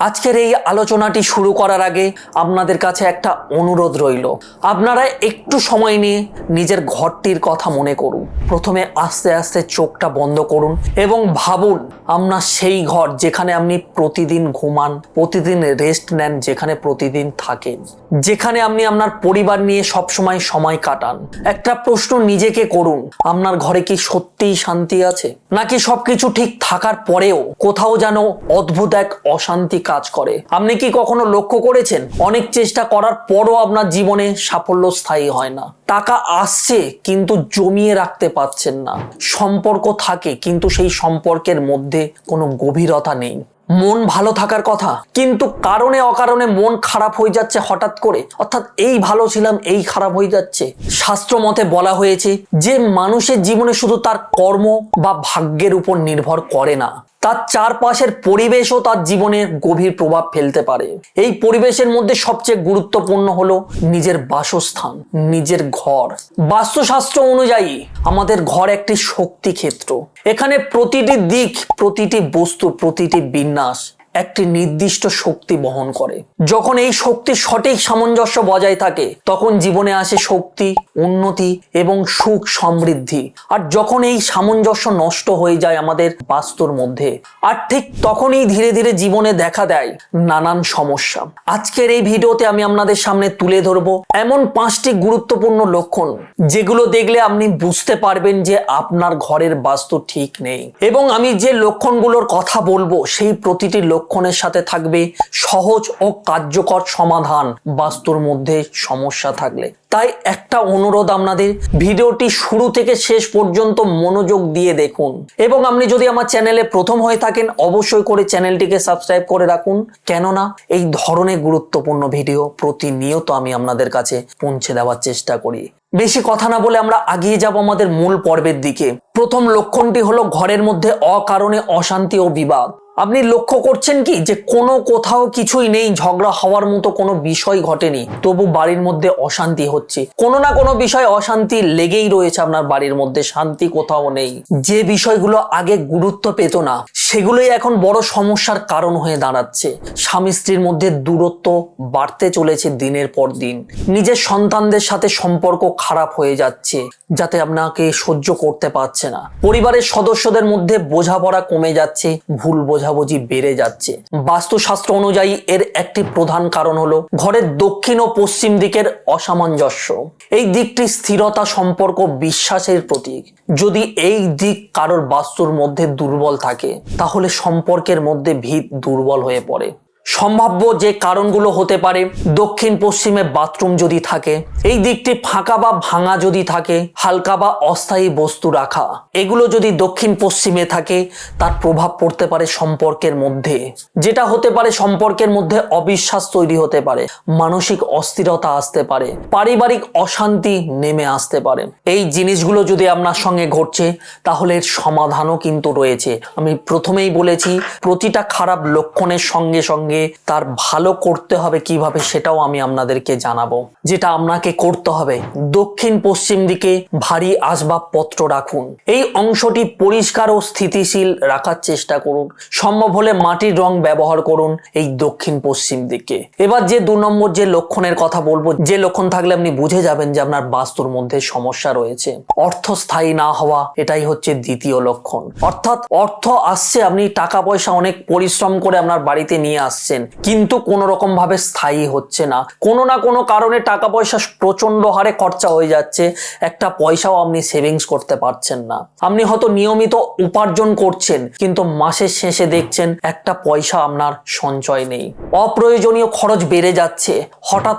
আজকের এই আলোচনাটি শুরু করার আগে আপনাদের কাছে একটা অনুরোধ রইল, আপনারা একটু সময় নিয়ে নিজের ঘরটির কথা মনে করুন। প্রথমে আস্তে আস্তে চোখটা বন্ধ করুন এবং ভাবুন আপনার সেই ঘর যেখানে আপনি প্রতিদিন ঘুমান, প্রতিদিন রেস্ট নেন, যেখানে প্রতিদিন থাকেন, যেখানে আপনি আপনার পরিবার নিয়ে সবসময় সময় কাটান। একটা প্রশ্ন নিজেকে করুন, আপনার ঘরে কি সত্যিই শান্তি আছে, নাকি সবকিছু ঠিক থাকার পরেও কোথাও যেন অদ্ভুত এক অশান্তি কাজ করে? আপনি কি কখনো লক্ষ্য করেছেন অনেক চেষ্টা করার পরও আপনার জীবনে সাফল্য স্থায়ী হয় না? টাকা আসছে কিন্তু জমিয়ে রাখতে পারছেন না, সম্পর্ক থাকে কিন্তু সেই সম্পর্কের মধ্যে কোনো গভীরতা নেই, মন ভালো থাকার কথা কিন্তু কারণে অকারণে মন খারাপ হয়ে যাচ্ছে হঠাৎ করে, অর্থাৎ এই ভালো ছিলাম এই খারাপ হয়ে যাচ্ছে। শাস্ত্র মতে বলা হয়েছে যে মানুষের জীবনে শুধু তার কর্ম বা ভাগ্যের উপর নির্ভর করে না, তার চারপাশের পরিবেশও তার জীবনের গভীর প্রভাব ফেলতে পারে। এই পরিবেশের মধ্যে সবচেয়ে গুরুত্বপূর্ণ হলো নিজের বাসস্থান, নিজের ঘর। বাস্তুশাস্ত্র অনুযায়ী আমাদের ঘর একটি শক্তি ক্ষেত্র। এখানে প্রতিটি দিক, প্রতিটি বস্তু, প্রতিটি বিন্যাস একটি নির্দিষ্ট শক্তি বহন করে। যখন এই শক্তির সঠিক সামঞ্জস্য বজায় থাকে তখন জীবনে আসে শক্তি, উন্নতি এবং সুখ সমৃদ্ধি। আর যখন এই সামঞ্জস্য নষ্ট হয়ে যায় আমাদের বাস্তুর মধ্যে, আর ঠিক তখনই ধীরে ধীরে জীবনে দেখা দেয় নানান সমস্যা। আজকের এই ভিডিওতে আমি আপনাদের সামনে তুলে ধরবো এমন 5টি গুরুত্বপূর্ণ লক্ষণ যেগুলো দেখলে আপনি বুঝতে পারবেন যে আপনার ঘরের বাস্তু ঠিক নেই। এবং আমি যে লক্ষণগুলোর কথা বলবো সেই প্রতিটি লক্ষণের সাথে থাকবে সহজ ও কার্যকর সমাধান বাস্তুর মধ্যে সমস্যা থাকলে। তাই একটা অনুরোধ আপনাদের, ভিডিওটি শুরু থেকে শেষ পর্যন্ত মনোযোগ দিয়ে দেখুন। এবং আপনি যদি আমার চ্যানেলে প্রথম হয়ে থাকেন অবশ্যই করে চ্যানেলটিকে সাবস্ক্রাইব করে রাখুন, কেননা এই ধরনের গুরুত্বপূর্ণ ভিডিও প্রতিনিয়ত আমি আপনাদের কাছে পৌঁছে দেওয়ার চেষ্টা করি। বেশি কথা না বলে আমরা এগিয়ে যাব আমাদের মূল পর্বের দিকে। প্রথম লক্ষণটি হলো ঘরের মধ্যে অকারণে অশান্তি ও বিবাদ। আপনি লক্ষ্য করছেন কি যে কোথাও কিছুই নেই, ঝগড়া হওয়ার মতো কোনো বিষয় ঘটেনি, তবু বাড়ির মধ্যে অশান্তি হচ্ছে। কোনো না কোনো বিষয় অশান্তি লেগেই রয়েছে আপনার বাড়ির মধ্যে, শান্তি কোথাও নেই। যে বিষয়গুলো আগে গুরুত্ব পেত না সেগুলোই এখন বড় সমস্যার কারণ হয়ে দাঁড়াচ্ছে। স্বামী স্ত্রীর মধ্যে দূরত্ব বাড়তে চলেছে দিনের পর দিন। নিজের সন্তানদের সাথে সম্পর্ক খারাপ হয়ে যাচ্ছে, যাতে আপনাকে সহ্য করতে পারছে না। পরিবারের সদস্যদের মধ্যে বোঝাপড়া কমে যাচ্ছে, ভুল বোঝাবুঝি বেড়ে যাচ্ছে। বাস্তুশাস্ত্র অনুযায়ী এর একটি প্রধান কারণ হলো ঘরের দক্ষিণ ও পশ্চিম দিকের অসামঞ্জস্য। এই দিকটি স্থিরতা, সম্পর্ক, বিশ্বাসের প্রতীক। যদি এই দিক কারোর বাস্তুর মধ্যে দুর্বল থাকে তাহলে সম্পর্কের মধ্যে ভিত দুর্বল হয়ে পড়ে। সম্ভাব্য যে কারণগুলো হতে পারে, দক্ষিণ পশ্চিমে বাথরুম যদি থাকে, এই দিকটি ফাঁকা বা ভাঙা যদি থাকে, হালকা বা অস্থায়ী বস্তু রাখা, এগুলো যদি দক্ষিণ পশ্চিমে থাকে তার প্রভাব পড়তে পারে সম্পর্কের মধ্যে। যেটা হতে পারে সম্পর্কের মধ্যে অবিশ্বাস তৈরি হতে পারে, মানসিক অস্থিরতা আসতে পারে, পারিবারিক অশান্তি নেমে আসতে পারে। এই জিনিসগুলো যদি আপনার সঙ্গে ঘটছে তাহলে এর সমাধানও কিন্তু রয়েছে। আমি প্রথমেই বলেছি প্রতিটা খারাপ লক্ষণের সঙ্গে সঙ্গে তার ভালো করতে হবে কিভাবে সেটাও আমি আপনাদেরকে জানাবো। যেটা আপনাকে করতে হবে, দক্ষিণ পশ্চিম দিকে ভারী আসবাবপত্র রাখুন। এই অংশটি পরিষ্কার ও স্থিতিশীল রাখার চেষ্টা করুন। সম্ভব হলে মাটির রং ব্যবহার করুন এই দক্ষিণ পশ্চিম দিকে। এবার যে 2 নম্বর যে লক্ষণের কথা বলবো, যে লক্ষণ থাকলে আপনি বুঝে যাবেন যে আপনার বাস্তুর মধ্যে সমস্যা রয়েছে, অর্থ স্থায়ী না হওয়া, এটাই হচ্ছে দ্বিতীয় লক্ষণ। অর্থাৎ অর্থ আসছে, আপনি টাকা পয়সা অনেক পরিশ্রম করে আপনার বাড়িতে নিয়ে আসছেন কিন্তু কোনো রকম ভাবে স্থায়ী হচ্ছে না। কোনো না কোনো কারণে টাকা পয়সা প্রচন্ড হারে খরচা হয়ে যাচ্ছে, একটা পয়সাও আপনি সেভিংস করতে পারছেন না। আপনি হয়তো নিয়মিত উপার্জন করছেন কিন্তু মাসের শেষে দেখছেন একটা পয়সা আপনার সঞ্চয় নেই। অপ্রয়োজনীয় খরচ বেড়ে যাচ্ছে, হঠাৎ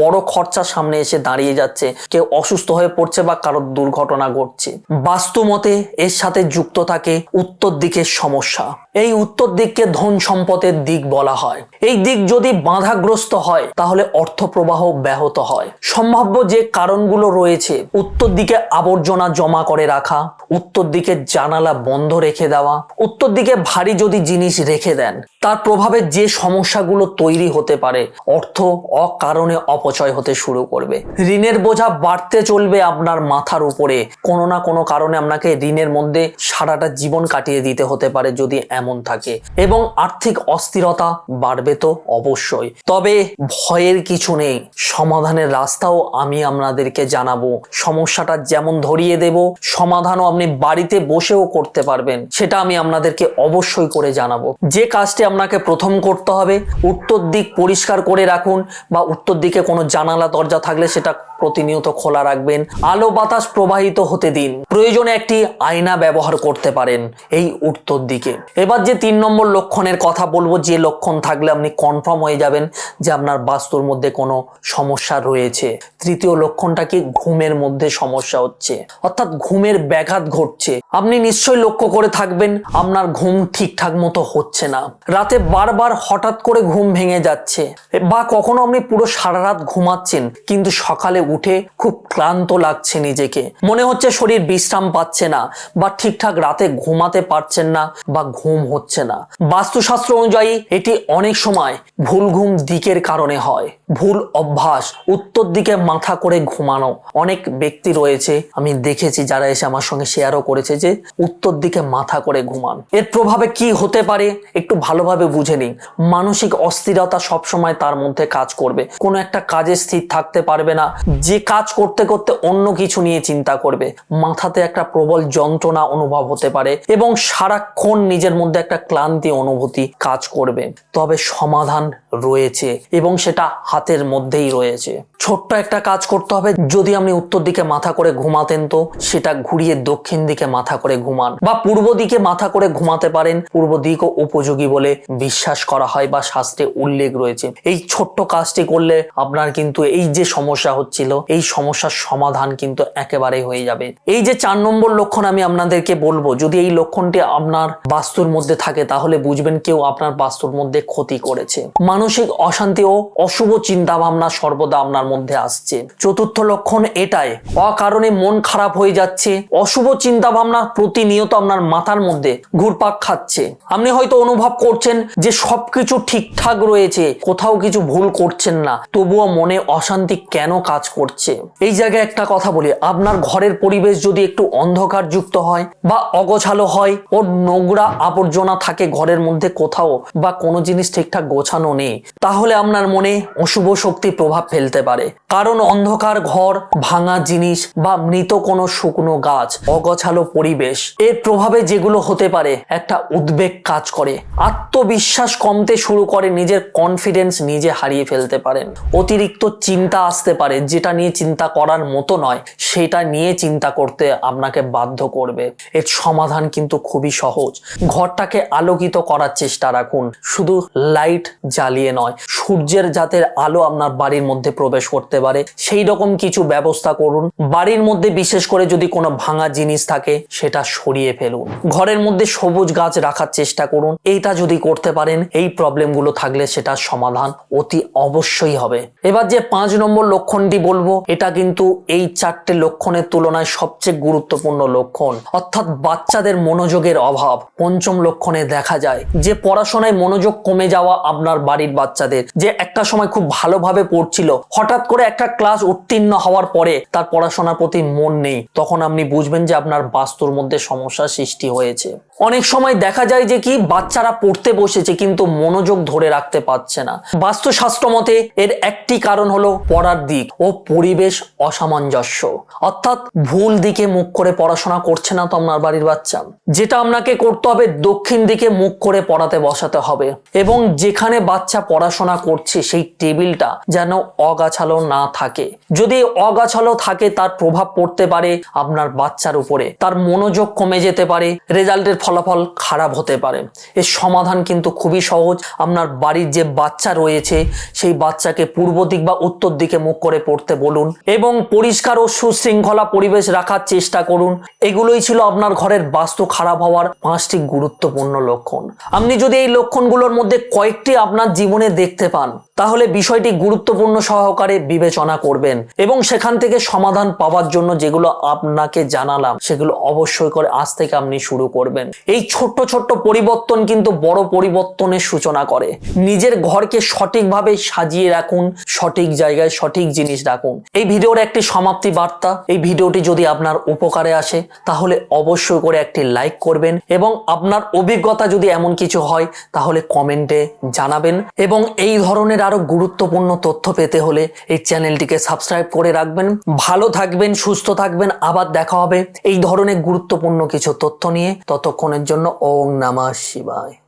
বড় খরচা সামনে এসে দাঁড়িয়ে যাচ্ছে, কেউ অসুস্থ হয়ে পড়ছে বা কারোর দুর্ঘটনা ঘটছে। বাস্তু মতে এর সাথে যুক্ত থাকে উত্তর দিকের সমস্যা। এই উত্তর দিককে ধন সম্পদের দিক বলা হয়। এই দিক যদি বাধাগ্রস্ত হয় তাহলে অর্থ প্রবাহ ব্যাহত হয়। সম্ভাব্য যে কারণগুলো রয়েছে, উত্তর দিকে আবর্জনা জমা করে রাখা, উত্তর দিকে জানালা বন্ধ রেখে দেওয়া, উত্তর দিকে ভারী যদি জিনিস রেখে দেন, তার প্রভাবে যে সমস্যাগুলো তৈরি হতে পারে, অর্থ অকারণে অপচয় হতে শুরু করবে। ঋণের বোঝা বাড়তে চলবে আপনার মাথার উপরে। কোনো না কোনো কারণে আপনাকে ঋণের মধ্যে সারাটা জীবন কাটিয়ে দিতে হতে পারে যদি এমন থাকে। এবং আর্থিক অস্থিরতা বাড়বে তো অবশ্যই, তবে ভয়ের কিছু নেই, সমাধানের রাস্তাও আমি আপনাদেরকে জানাবো। সমস্যাটা যেমন ধরিয়ে দেব, সমাধানও আপনি বাড়িতে বসেও করতে পারবেন, সেটা আমি আপনাদেরকে অবশ্যই করে জানাবো। যে কাজটি আপনাকে প্রথম করতে হবে, উত্তর দিক পরিষ্কার করে রাখুন, বা উত্তর দিকে কোনো জানালা দরজা থাকলে সেটা প্রতিনিয়ত খোলা রাখবেন, আলো বাতাস প্রবাহিত হতে দিন, প্রয়োজনে একটি আয়না ব্যবহার করতে পারেন এই উত্তর দিকে। এবার যে 3 নম্বর লক্ষণের কথা বলবো, যে লক্ষণ থাকলে আপনি কনফার্ম হয়ে যাবেন যে আপনার বাস্তুর মধ্যে কোনো সমস্যা রয়েছে। তৃতীয় লক্ষণটা কি, ঘুমের মধ্যে সমস্যা হচ্ছে, অর্থাৎ ঘুমের ব্যাঘাত ঘটছে। আপনি নিশ্চয়ই লক্ষ্য করে থাকবেন আপনার ঘুম ঠিকঠাক মতো হচ্ছে না, রাতে বারবার হঠাৎ করে ঘুম ভেঙে যাচ্ছে, বা কখনো আপনি পুরো সারা রাত ঘুমাচ্ছেন কিন্তু সকালে উঠে খুব ক্লান্ত লাগছে, নিজেকে মনে হচ্ছে শরীর বিশ্রাম পাচ্ছে না, বা ঠিকঠাক রাতে ঘুমাতে পারছেন না, বা ঘুম হচ্ছে না। বাস্তুশাস্ত্র অনুযায়ী এটি অনেক সময় ভুল ঘুম দিকের কারণে হয়, ভুল অভ্যাস, উত্তর দিকে মাথা করে ঘুমানো। অনেক ব্যক্তি রয়েছে আমি দেখেছি যারা এসে আমার সঙ্গে শেয়ারও করেছে যে উত্তর দিকে মাথা করে ঘুমান। এর প্রভাবে কি হতে পারে একটু ভালোভাবে বুঝে নিন। মানসিক অস্থিরতা সবসময় তার মধ্যে কাজ করবে, কোনো একটা কাজে স্থির থাকতে পারবে না, যে কাজ করতে করতে অন্য কিছু নিয়ে চিন্তা করবে, মাথাতে একটা প্রবল যন্ত্রণা অনুভব হতে পারে এবং সারাক্ষণ নিজের মধ্যে একটা ক্লান্তি অনুভূতি কাজ করবে। তবে সমাধান রয়েছে এবং সেটা হাতের মধ্যেই রয়েছে। ছোট্ট একটা কাজ করতে হবে, যদি আপনি উত্তর দিকে মাথা করে ঘুমাতেন তো সেটা ঘুরিয়ে দক্ষিণ দিকে মাথা করে ঘুমান, বা পূর্ব দিকে মাথা করে ঘুমাতে পারেন। পূর্ব দিকও উপযোগী বলে বিশ্বাস করা হয় বা শাস্ত্রে উল্লেখ রয়েছে। এই ছোট্ট কাজটি করলে আপনার কিন্তু এই যে সমস্যা হচ্ছিল, এই সমস্যার সমাধান কিন্তু একেবারে হয়ে যাবে। এই যে 4 নম্বর লক্ষণ আমি আপনাদেরকে বলবো, যদি এই লক্ষণটি আপনার বাস্তুর মধ্যে থাকে তাহলে বুঝবেন কেউ আপনার বাস্তুর মধ্যে ক্ষতি করেছে। মানসিক অশান্তি ও অশুভ চিন্তা ভাবনা সর্বদা আপনার মধ্যে আসছে। চতুর্থ লক্ষণ এটাই, অকারণে মন খারাপ হয়ে যাচ্ছে, অশুভ চিন্তা ভাবনা প্রতিনিয়ত আপনার মাথার মধ্যে ঘুরপাক খাচ্ছে। আপনি হয়তো অনুভব করছেন যে সবকিছু ঠিকঠাক রয়েছে, কোথাও কিছু ভুল করছেন না, তবুও মনে অশান্তি কেন কাজ করছে। এই জায়গায় একটা কথা বলি, আপনার ঘরের পরিবেশ যদি একটু অন্ধকার যুক্ত হয় বা অগোছালো হয়, ও নোংরা আবর্জনা থাকে ঘরের মধ্যে কোথাও, বা কোনো জিনিস ঠিকঠাক গোছানো নেই, তাহলে আপনার মনে অশুভ শক্তি প্রভাব ফেলতে পারে। কারণ অন্ধকার ঘর, ভাঙা জিনিস বা মৃত কোনো শুকনো গাছ, অগোছালো পরিবেশ, এর প্রভাবে যেগুলো হতে পারে, একটা উদ্বেগ কাজ করে, আত্মবিশ্বাস কমতে শুরু করে, নিজের কনফিডেন্স নিজে হারিয়ে ফেলতে পারেন, অতিরিক্ত চিন্তা আসতে পারে, যেটা নিয়ে চিন্তা করার মতো নয় সেটা নিয়ে চিন্তা করতে আপনাকে বাধ্য করবে। এর সমাধান কিন্তু খুবই সহজ। ঘরটাকে আলোকিত করার চেষ্টা রাখুন, শুধু লাইট জ্বালিয়ে নয়, সূর্যের যাতে আলো আপনার বাড়ির মধ্যে প্রবেশ করতে পারে সেই রকম কিছু ব্যবস্থা করুন। বাড়ির মধ্যে বিশেষ করে যদি কোনো ভাঙা জিনিস থাকে সেটা সরিয়ে ফেলুন, ঘরের মধ্যে সবুজ গাছ রাখার চেষ্টা করুন। এইটা যদি করতে পারেন, এই প্রবলেমগুলো থাকলে সেটার সমাধান অতি অবশ্যই হবে। এবার যে 5 নম্বর লক্ষণটি বলবো, এটা কিন্তু এই 4টে লক্ষণের তুলনায় সবচেয়ে গুরুত্বপূর্ণ লক্ষণ, অর্থাৎ বাচ্চাদের মনোযোগের অভাব। 5ম লক্ষণে দেখা যায় যে পড়াশোনায় মনোযোগ কমে যাওয়া আপনার বাড়ির বাচ্চাদের, যে একটা সময় খুব ভালোভাবে পড়ছিল, হঠাৎ করে একটা ক্লাস উত্তীর্ণ হওয়ার পরে তার পড়াশোনার প্রতি মন নেই, তখন আপনি বুঝবেন যে আপনার বাস্তুর মধ্যে সমস্যার সৃষ্টি হয়েছে। অনেক সময় দেখা যায় যে কি, বাচ্চারা পড়তে বসেছে কিন্তু মনোযোগ ধরে রাখতে পারছে না। বাস্তুশাস্ত্র মতে এর একটি কারণ হলো পড়ার দিক ও পরিবেশ অসামঞ্জস্য, অর্থাৎ ভুল দিকে মুখ করে পড়াশোনা করছে না তো আপনার বাড়ির বাচ্চা। যেটা আপনাকে করতে হবে, দক্ষিণ দিকে মুখ করে পড়াতে বসাতে হবে, এবং যেখানে বাচ্চা পড়াশোনা করছে সেই টেবিলটা যেন অগাছালো না থাকে। যদি অগাছালো থাকে তার প্রভাব পড়তে পারে আপনার বাচ্চার উপরে, তার মনোযোগ কমে যেতে পারে, রেজাল্টের ফলাফল খারাপ হতে পারে। এর সমাধান কিন্তু খুবই সহজ। আপনার বাড়ির যে বাচ্চা রয়েছে সেই বাচ্চাকে পূর্ব দিক বা উত্তর দিকে মুখ করে পড়তে বলুন এবং পরিষ্কার ও সুশৃঙ্খলা পরিবেশ রাখার চেষ্টা করুন। এগুলোই ছিল আপনার ঘরের বাস্তু খারাপ হওয়ার 5টি গুরুত্বপূর্ণ লক্ষণ। আপনি যদি এই লক্ষণগুলোর মধ্যে কয়েকটি আপনার জীবনে দেখতে পান তাহলে বিষয়টি গুরুত্বপূর্ণ সহকারে বিবেচনা করবেন এবং সেখান থেকে সমাধান পাওয়ার জন্য যেগুলো আপনাকে জানালাম সেগুলো অবশ্যই করে আজ থেকে আপনি শুরু করবেন। এই ছোট্ট ছোট্ট পরিবর্তন কিন্তু বড় পরিবর্তনের সূচনা করে। নিজের ঘরকে সঠিকভাবে সাজিয়ে রাখুন, সঠিক জায়গায় সঠিক জিনিস রাখুন। এই ভিডিওর একটি সমাপ্তি বার্তা, এই ভিডিওটি যদি আপনার উপকারে আসে তাহলে অবশ্যই করে একটি লাইক করবেন এবং আপনার অভিজ্ঞতা যদি এমন কিছু হয় তাহলে কমেন্টে জানাবেন। এবং এই ধরনের আরো গুরুত্বপূর্ণ তথ্য পেতে হলে এই চ্যানেলটিকে সাবস্ক্রাইব করে রাখবেন। ভালো থাকবেন, সুস্থ থাকবেন, আবার দেখা হবে এই ধরনের গুরুত্বপূর্ণ কিছু তথ্য নিয়ে। ততক্ষণের জন্য ওম নমঃ শিবায়।